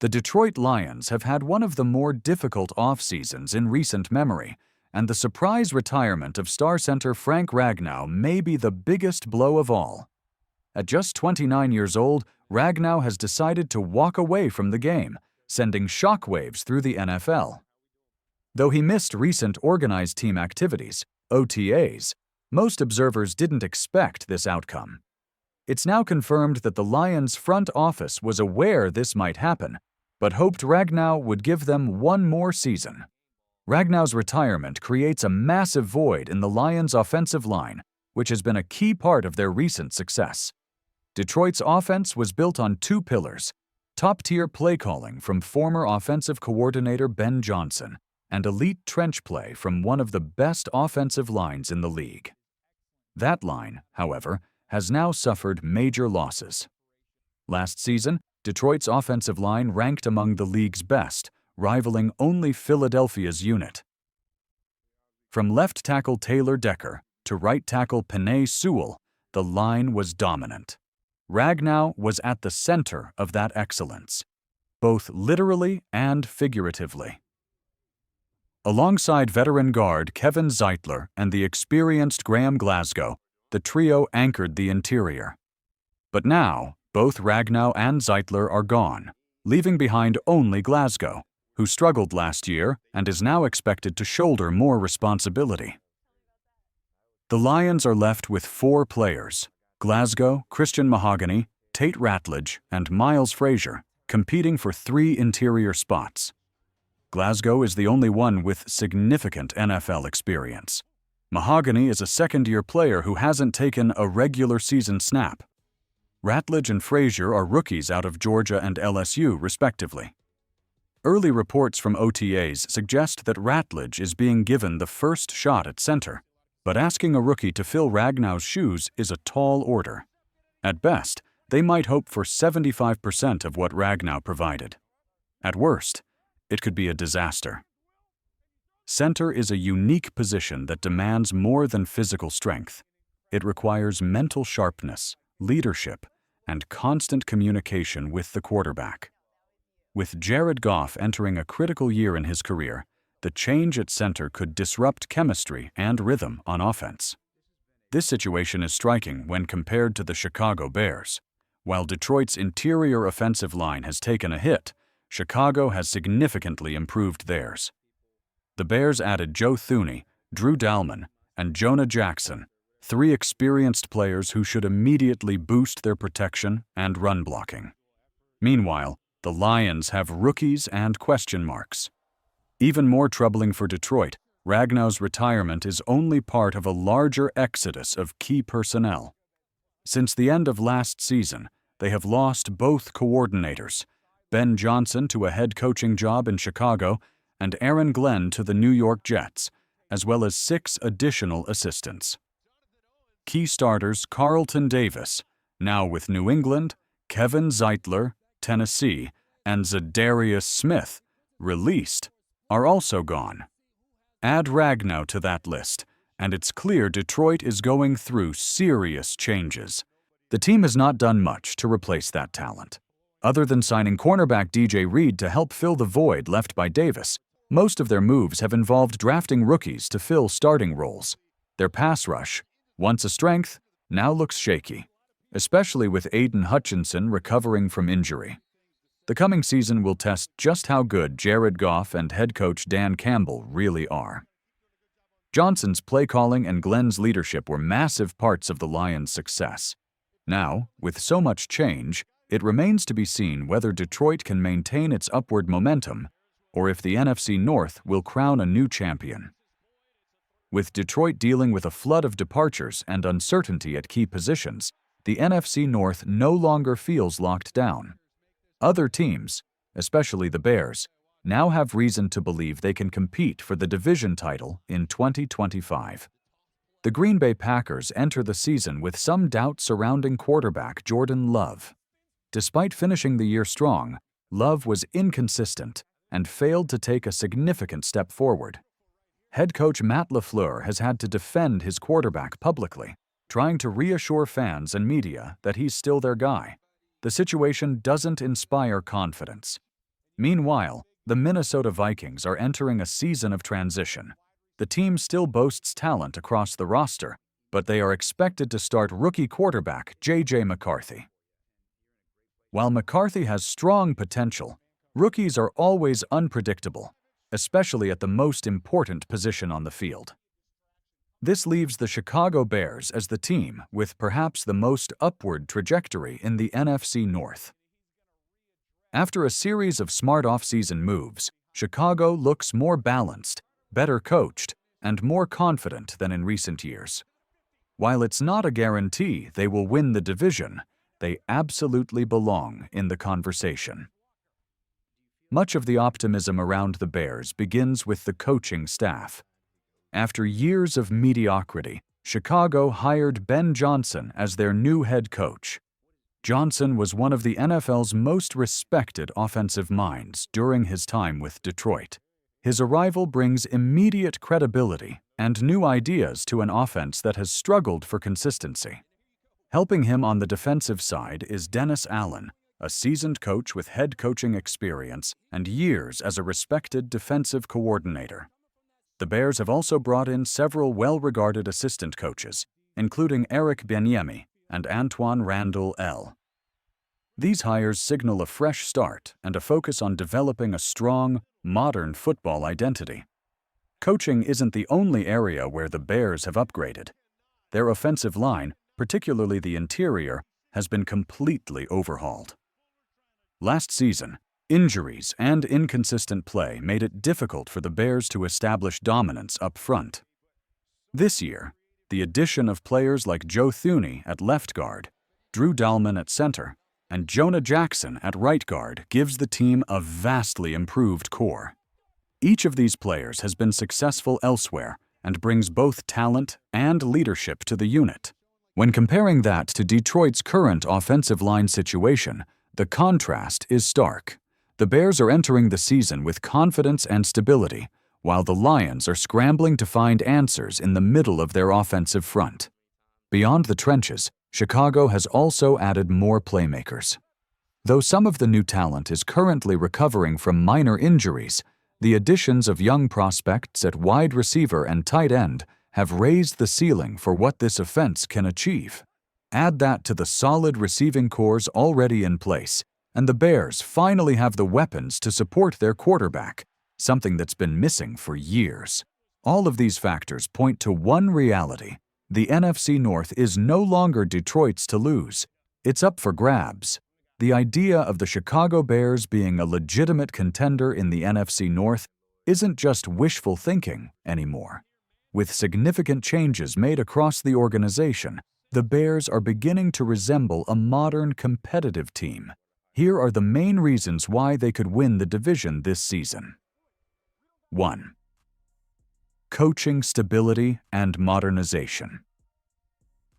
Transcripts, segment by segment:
The Detroit Lions have had one of the more difficult off-seasons in recent memory, and the surprise retirement of star center Frank Ragnow may be the biggest blow of all. At just 29 years old, Ragnow has decided to walk away from the game, sending shockwaves through the NFL. Though he missed recent organized team activities, OTAs, most observers didn't expect this outcome. It's now confirmed that the Lions' front office was aware this might happen, but hoped Ragnow would give them one more season. Ragnow's retirement creates a massive void in the Lions' offensive line, which has been a key part of their recent success. Detroit's offense was built on two pillars: top-tier play calling from former offensive coordinator Ben Johnson and elite trench play from one of the best offensive lines in the league. That line, however, has now suffered major losses. Last season, Detroit's offensive line ranked among the league's best, rivaling only Philadelphia's unit. From left tackle Taylor Decker to right tackle Penei Sewell, the line was dominant. Ragnow was at the center of that excellence, both literally and figuratively. Alongside veteran guard Kevin Zeitler and the experienced Graham Glasgow, the trio anchored the interior. But now, both Ragnow and Zeitler are gone, leaving behind only Glasgow, who struggled last year and is now expected to shoulder more responsibility. The Lions are left with four players: Glasgow, Christian Mahogany, Tate Ratledge, and Miles Frazier, competing for three interior spots. Glasgow is the only one with significant NFL experience. Mahogany is a second-year player who hasn't taken a regular season snap. Ratledge and Frazier are rookies out of Georgia and LSU, respectively. Early reports from OTAs suggest that Ratledge is being given the first shot at center, but asking a rookie to fill Ragnow's shoes is a tall order. At best, they might hope for 75% of what Ragnow provided. At worst, it could be a disaster. Center is a unique position that demands more than physical strength. It requires mental sharpness, leadership, and constant communication with the quarterback. With Jared Goff entering a critical year in his career, the change at center could disrupt chemistry and rhythm on offense. This situation is striking when compared to the Chicago Bears. While Detroit's interior offensive line has taken a hit, Chicago has significantly improved theirs. The Bears added Joe Thuney, Drew Dalman, and Jonah Jackson, three experienced players who should immediately boost their protection and run blocking. Meanwhile, the Lions have rookies and question marks. Even more troubling for Detroit, Ragnow's retirement is only part of a larger exodus of key personnel. Since the end of last season, they have lost both coordinators, Ben Johnson to a head coaching job in Chicago and Aaron Glenn to the New York Jets, as well as 6 additional assistants. Key starters Carlton Davis, now with New England, Kevin Zeitler, Tennessee, and Zadarius Smith, released, are also gone. Add Ragnow to that list, and it's clear Detroit is going through serious changes. The team has not done much to replace that talent. Other than signing cornerback DJ Reed to help fill the void left by Davis, most of their moves have involved drafting rookies to fill starting roles. Their pass rush, once a strength, now looks shaky, especially with Aiden Hutchinson recovering from injury. The coming season will test just how good Jared Goff and head coach Dan Campbell really are. Johnson's play calling and Glenn's leadership were massive parts of the Lions' success. Now, with so much change, it remains to be seen whether Detroit can maintain its upward momentum or if the NFC North will crown a new champion. With Detroit dealing with a flood of departures and uncertainty at key positions, the NFC North no longer feels locked down. Other teams, especially the Bears, now have reason to believe they can compete for the division title in 2025. The Green Bay Packers enter the season with some doubt surrounding quarterback Jordan Love. Despite finishing the year strong, Love was inconsistent and failed to take a significant step forward. Head coach Matt LaFleur has had to defend his quarterback publicly, trying to reassure fans and media that he's still their guy. The situation doesn't inspire confidence. Meanwhile, the Minnesota Vikings are entering a season of transition. The team still boasts talent across the roster, but they are expected to start rookie quarterback J.J. McCarthy. While McCarthy has strong potential, rookies are always unpredictable, especially at the most important position on the field. This leaves the Chicago Bears as the team with perhaps the most upward trajectory in the NFC North. After a series of smart offseason moves, Chicago looks more balanced, better coached, and more confident than in recent years. While it's not a guarantee they will win the division, they absolutely belong in the conversation. Much of the optimism around the Bears begins with the coaching staff. After years of mediocrity, Chicago hired Ben Johnson as their new head coach. Johnson was one of the NFL's most respected offensive minds during his time with Detroit. His arrival brings immediate credibility and new ideas to an offense that has struggled for consistency. Helping him on the defensive side is Dennis Allen, a seasoned coach with head coaching experience and years as a respected defensive coordinator. The Bears have also brought in several well-regarded assistant coaches, including Eric Bieniemy and Antoine Randall L. These hires signal a fresh start and a focus on developing a strong, modern football identity. Coaching isn't the only area where the Bears have upgraded. Their offensive line, particularly the interior, has been completely overhauled. Last season, injuries and inconsistent play made it difficult for the Bears to establish dominance up front. This year, the addition of players like Joe Thuney at left guard, Drew Dalman at center, and Jonah Jackson at right guard gives the team a vastly improved core. Each of these players has been successful elsewhere and brings both talent and leadership to the unit. When comparing that to Detroit's current offensive line situation, the contrast is stark. The Bears are entering the season with confidence and stability, while the Lions are scrambling to find answers in the middle of their offensive front. Beyond the trenches, Chicago has also added more playmakers. Though some of the new talent is currently recovering from minor injuries, the additions of young prospects at wide receiver and tight end have raised the ceiling for what this offense can achieve. Add that to the solid receiving cores already in place, and the Bears finally have the weapons to support their quarterback, something that's been missing for years. All of these factors point to one reality: the NFC North is no longer Detroit's to lose. It's up for grabs. The idea of the Chicago Bears being a legitimate contender in the NFC North isn't just wishful thinking anymore. With significant changes made across the organization, the Bears are beginning to resemble a modern competitive team. Here are the main reasons why they could win the division this season. 1. Coaching stability and modernization.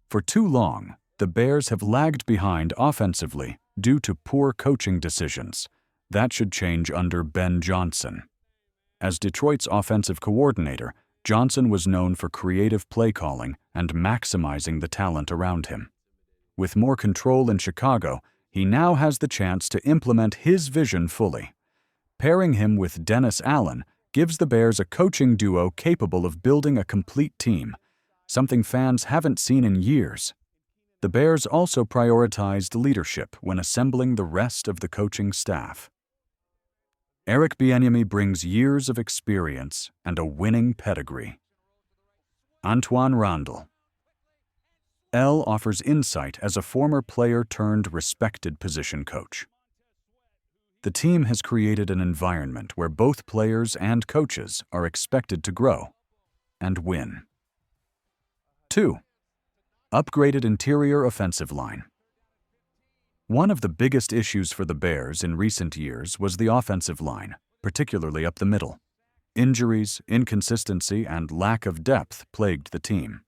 For too long, the Bears have lagged behind offensively due to poor coaching decisions. That should change under Ben Johnson. As Detroit's offensive coordinator, Johnson was known for creative play calling and maximizing the talent around him. With more control in Chicago, he now has the chance to implement his vision fully. Pairing him with Dennis Allen gives the Bears a coaching duo capable of building a complete team, something fans haven't seen in years. The Bears also prioritized leadership when assembling the rest of the coaching staff. Eric Bieniemy brings years of experience and a winning pedigree. Antoine Randall L offers insight as a former player-turned-respected position coach. The team has created an environment where both players and coaches are expected to grow and win. 2. Upgraded interior offensive line. One of the biggest issues for the Bears in recent years was the offensive line, particularly up the middle. Injuries, inconsistency, and lack of depth plagued the team.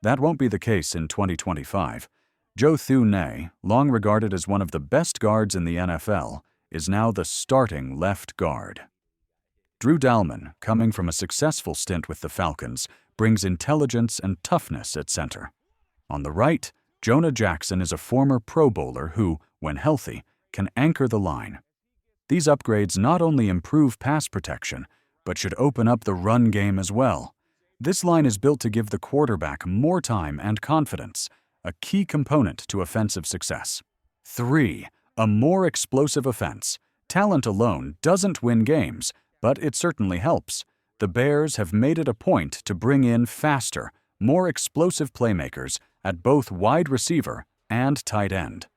That won't be the case in 2025. Joe Thuney, long regarded as one of the best guards in the NFL, is now the starting left guard. Drew Dalman, coming from a successful stint with the Falcons, brings intelligence and toughness at center. On the right, Jonah Jackson is a former Pro Bowler who, when healthy, can anchor the line. These upgrades not only improve pass protection, but should open up the run game as well. This line is built to give the quarterback more time and confidence, a key component to offensive success. 3. A more explosive offense. Talent alone doesn't win games, but it certainly helps. The Bears have made it a point to bring in faster, more explosive playmakers at both wide receiver and tight end.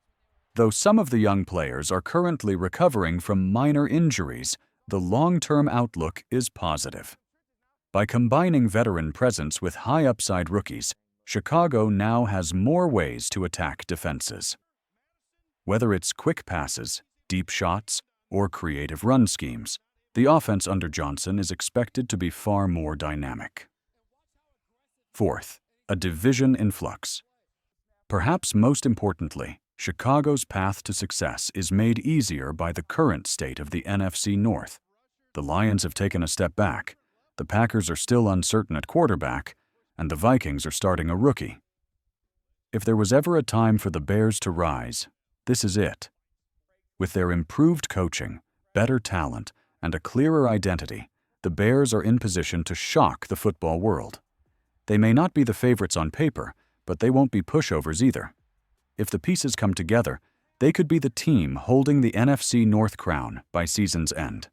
Though some of the young players are currently recovering from minor injuries, the long-term outlook is positive. By combining veteran presence with high-upside rookies, Chicago now has more ways to attack defenses. Whether it's quick passes, deep shots, or creative run schemes, the offense under Johnson is expected to be far more dynamic. 4th, a division in flux. Perhaps most importantly, Chicago's path to success is made easier by the current state of the NFC North. The Lions have taken a step back, the Packers are still uncertain at quarterback, and the Vikings are starting a rookie. If there was ever a time for the Bears to rise, this is it. With their improved coaching, better talent, and a clearer identity, the Bears are in position to shock the football world. They may not be the favorites on paper, but they won't be pushovers either. If the pieces come together, they could be the team holding the NFC North crown by season's end.